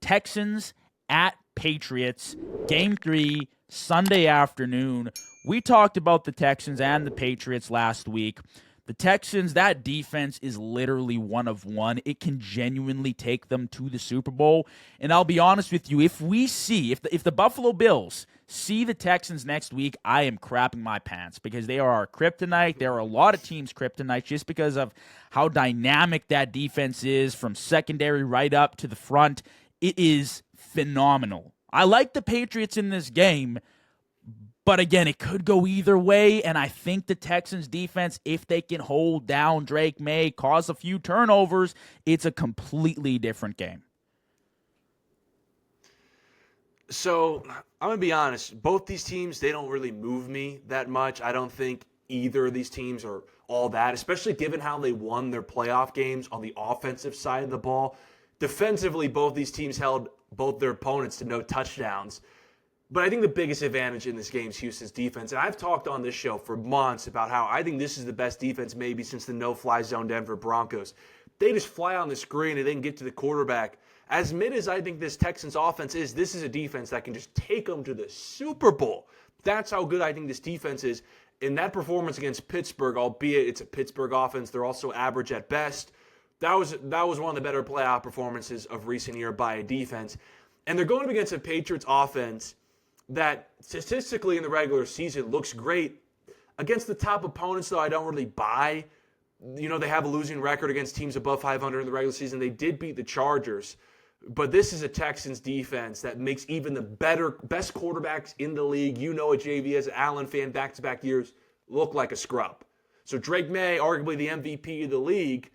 Texans at Patriots, Game 3, Sunday afternoon. We talked about the Texans and the Patriots last week. The Texans, that defense is literally one of one. It can genuinely take them to the Super Bowl. And I'll be honest with you, if the Buffalo Bills see the Texans next week, I am crapping my pants because they are our kryptonite. There are a lot of teams' kryptonite just because of how dynamic that defense is from secondary right up to the front. It is phenomenal. I like the Patriots in this game, but again, it could go either way, and I think the Texans defense, if they can hold down Drake Maye, cause a few turnovers, it's a completely different game. So, I'm going to be honest. Both these teams, they don't really move me that much. I don't think either of these teams are all that, especially given how they won their playoff games on the offensive side of the ball. Defensively, both these teams held both their opponents to no touchdowns. But I think the biggest advantage in this game is Houston's defense. And I've talked on this show for months about how I think this is the best defense maybe since the no-fly zone Denver Broncos. They just fly on the screen and they can get to the quarterback. As mid as I think this Texans offense is, this is a defense that can just take them to the Super Bowl. That's how good I think this defense is. In that performance against Pittsburgh, albeit it's a Pittsburgh offense, they're also average at best. That was one of the better playoff performances of recent year by a defense. And they're going up against a Patriots offense that statistically in the regular season looks great. Against the top opponents, though, I don't really buy. You know, they have a losing record against teams above 500 in the regular season. They did beat the Chargers. But this is a Texans defense that makes even the best quarterbacks in the league, you know it, JV, as an Allen fan, back-to-back years, look like a scrub. So Drake Maye, arguably the MVP of the league,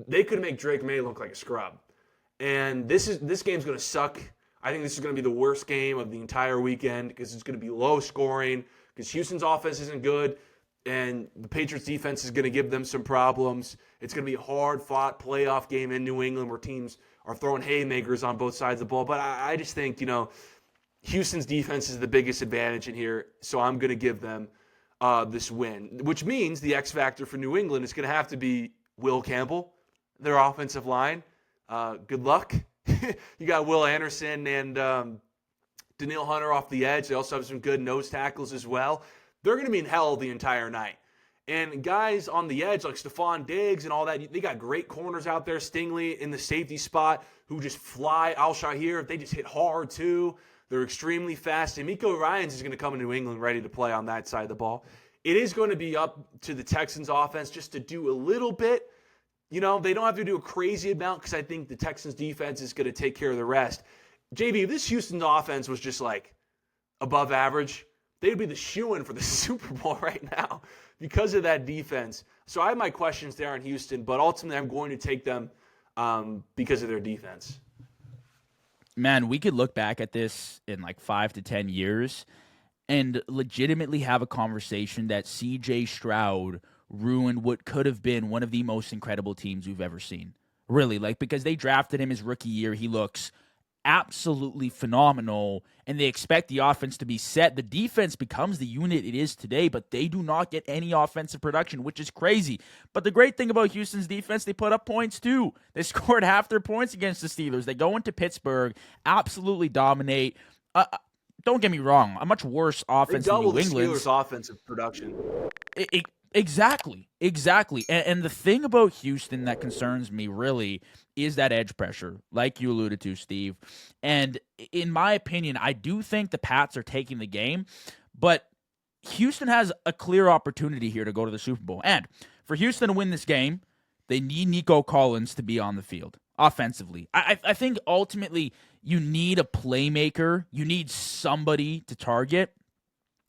they could make Drake Maye look like a scrub. And this game's going to suck. I think this is going to be the worst game of the entire weekend because it's going to be low scoring because Houston's offense isn't good and the Patriots defense is going to give them some problems. It's going to be a hard-fought playoff game in New England where teams are throwing haymakers on both sides of the ball. But I just think, Houston's defense is the biggest advantage in here, so I'm going to give them this win, which means the X factor for New England is going to have to be Will Campbell, their offensive line. Good luck. You got Will Anderson and Daniil Hunter off the edge. They also have some good nose tackles as well. They're going to be in hell the entire night. And guys on the edge like Stephon Diggs and all that, they got great corners out there. Stingley in the safety spot who just fly. Al-Shahir, they just hit hard too. They're extremely fast. And Miko Ryans is going to come in New England ready to play on that side of the ball. It is going to be up to the Texans offense just to do a little bit. They don't have to do a crazy amount because I think the Texans defense is going to take care of the rest. JB, if this Houston offense was just like above average, they'd be the shoo-in for the Super Bowl right now because of that defense. So I have my questions there on Houston, but ultimately I'm going to take them because of their defense. Man, we could look back at this in like 5 to 10 years and legitimately have a conversation that C.J. Stroud ruined what could have been one of the most incredible teams we've ever seen. Really, because they drafted him his rookie year. He looks absolutely phenomenal, and they expect the offense to be set. The defense becomes the unit it is today, but they do not get any offensive production, which is crazy. But the great thing about Houston's defense, they put up points too. They scored half their points against the Steelers. They go into Pittsburgh, absolutely dominate. Don't get me wrong, a much worse offense than New England's. They doubled the Steelers' offensive production. Exactly. And the thing about Houston that concerns me really is that edge pressure, like you alluded to, Steve. And in my opinion, I do think the Pats are taking the game, but Houston has a clear opportunity here to go to the Super Bowl. And for Houston to win this game, they need Nico Collins to be on the field offensively. I think ultimately you need a playmaker. You need somebody to target.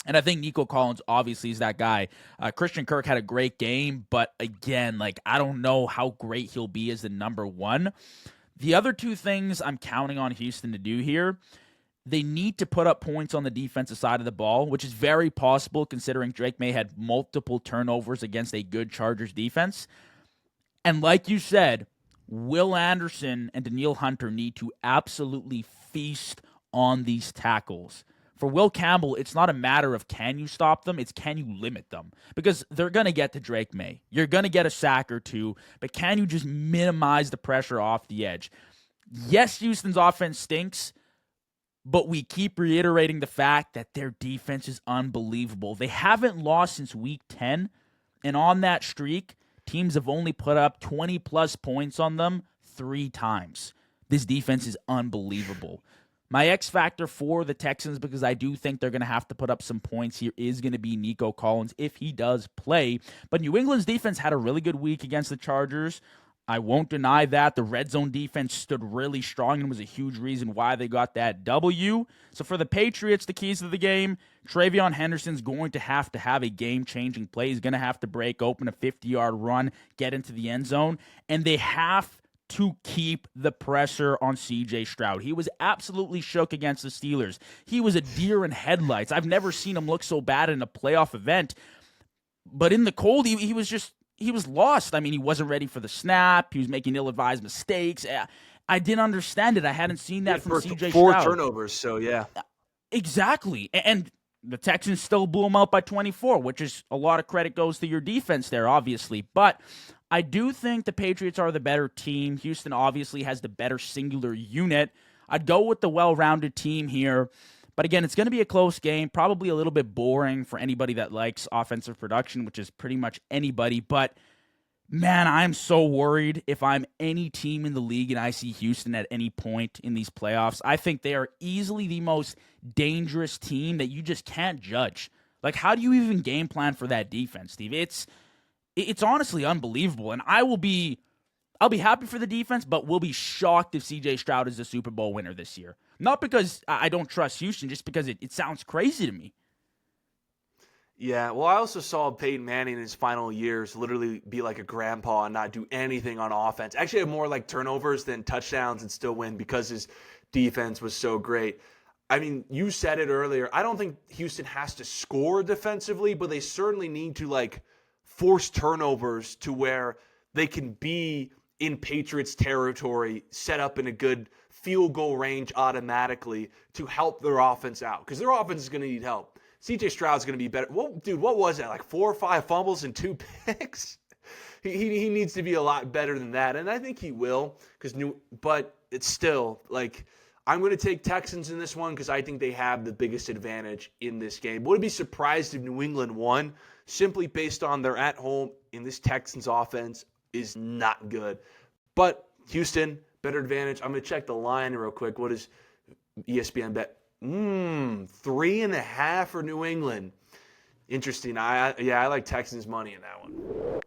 And I think Nico Collins obviously is that guy. Christian Kirk had a great game, but again, I don't know how great he'll be as the number one. The other two things I'm counting on Houston to do here, they need to put up points on the defensive side of the ball, which is very possible considering Drake Maye had multiple turnovers against a good Chargers defense. And like you said, Will Anderson and Daniil Hunter need to absolutely feast on these tackles. For Will Campbell, it's not a matter of can you stop them, it's can you limit them. Because they're going to get to Drake Maye. You're going to get a sack or two, but can you just minimize the pressure off the edge? Yes, Houston's offense stinks, but we keep reiterating the fact that their defense is unbelievable. They haven't lost since week 10, and on that streak, teams have only put up 20 plus points on them 3 times. This defense is unbelievable. My X factor for the Texans, because I do think they're going to have to put up some points here, is going to be Nico Collins if he does play. But New England's defense had a really good week against the Chargers. I won't deny that. The red zone defense stood really strong and was a huge reason why they got that W. So for the Patriots, the keys to the game, Travion Henderson's going to have a game-changing play. He's going to have to break open a 50-yard run, get into the end zone, and they have to keep the pressure on C.J. Stroud. He was absolutely shook against the Steelers. He was a deer in headlights. I've never seen him look so bad in a playoff event. But in the cold, he was lost. I mean, he wasn't ready for the snap. He was making ill-advised mistakes. I didn't understand it. I hadn't seen that from C.J. Stroud. 4 turnovers, so yeah. Exactly. And the Texans still blew him out by 24, which is a lot of credit goes to your defense there, obviously. But I do think the Patriots are the better team. Houston obviously has the better singular unit. I'd go with the well-rounded team here. But again, it's going to be a close game, probably a little bit boring for anybody that likes offensive production, which is pretty much anybody. But man, I'm so worried if I'm any team in the league and I see Houston at any point in these playoffs. I think they are easily the most dangerous team that you just can't judge. Like, how do you even game plan for that defense, Steve? It's honestly unbelievable. And I'll be happy for the defense, but we'll be shocked if C.J. Stroud is the Super Bowl winner this year. Not because I don't trust Houston, just because it sounds crazy to me. Yeah, well, I also saw Peyton Manning in his final years literally be like a grandpa and not do anything on offense. Actually have more like turnovers than touchdowns and still win because his defense was so great. I mean, you said it earlier. I don't think Houston has to score defensively, but they certainly need to like force turnovers to where they can be in Patriots territory, set up in a good field goal range automatically to help their offense out. Because their offense is going to need help. C.J. Stroud's going to be better. Dude, what was that? Like 4 or 5 fumbles and 2 picks? He needs to be a lot better than that. And I think he will. But it's still, like, I'm going to take Texans in this one because I think they have the biggest advantage in this game. Would be surprised if New England won simply based on their at home in this Texans offense is not good. But Houston, better advantage. I'm going to check the line real quick. What is ESPN bet? 3.5 for New England. Interesting. I like Texans money in that one.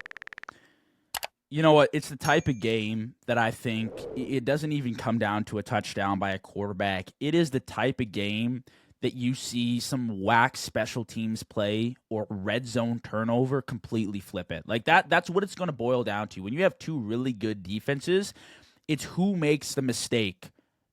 You know what? It's the type of game that I think it doesn't even come down to a touchdown by a quarterback. It is the type of game that you see some whack special teams play or red zone turnover completely flip it. Like that's what it's going to boil down to. When you have 2 really good defenses, it's who makes the mistake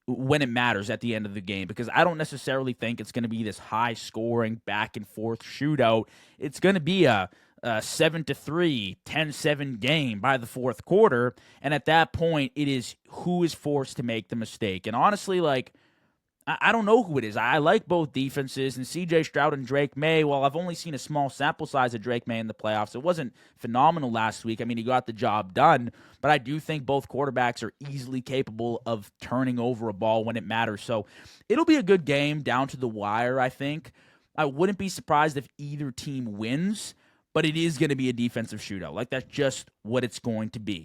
when it matters at the end of the game, because I don't necessarily think it's going to be this high-scoring, back-and-forth shootout. It's going to be a 7-3, 10-7 game by the fourth quarter, and at that point, it is who is forced to make the mistake. And honestly, like, I don't know who it is. I like both defenses, and C.J. Stroud and Drake Maye, well, I've only seen a small sample size of Drake Maye in the playoffs. It wasn't phenomenal last week. I mean, he got the job done, but I do think both quarterbacks are easily capable of turning over a ball when it matters. So it'll be a good game down to the wire, I think. I wouldn't be surprised if either team wins, but it is going to be a defensive shootout. Like, that's just what it's going to be.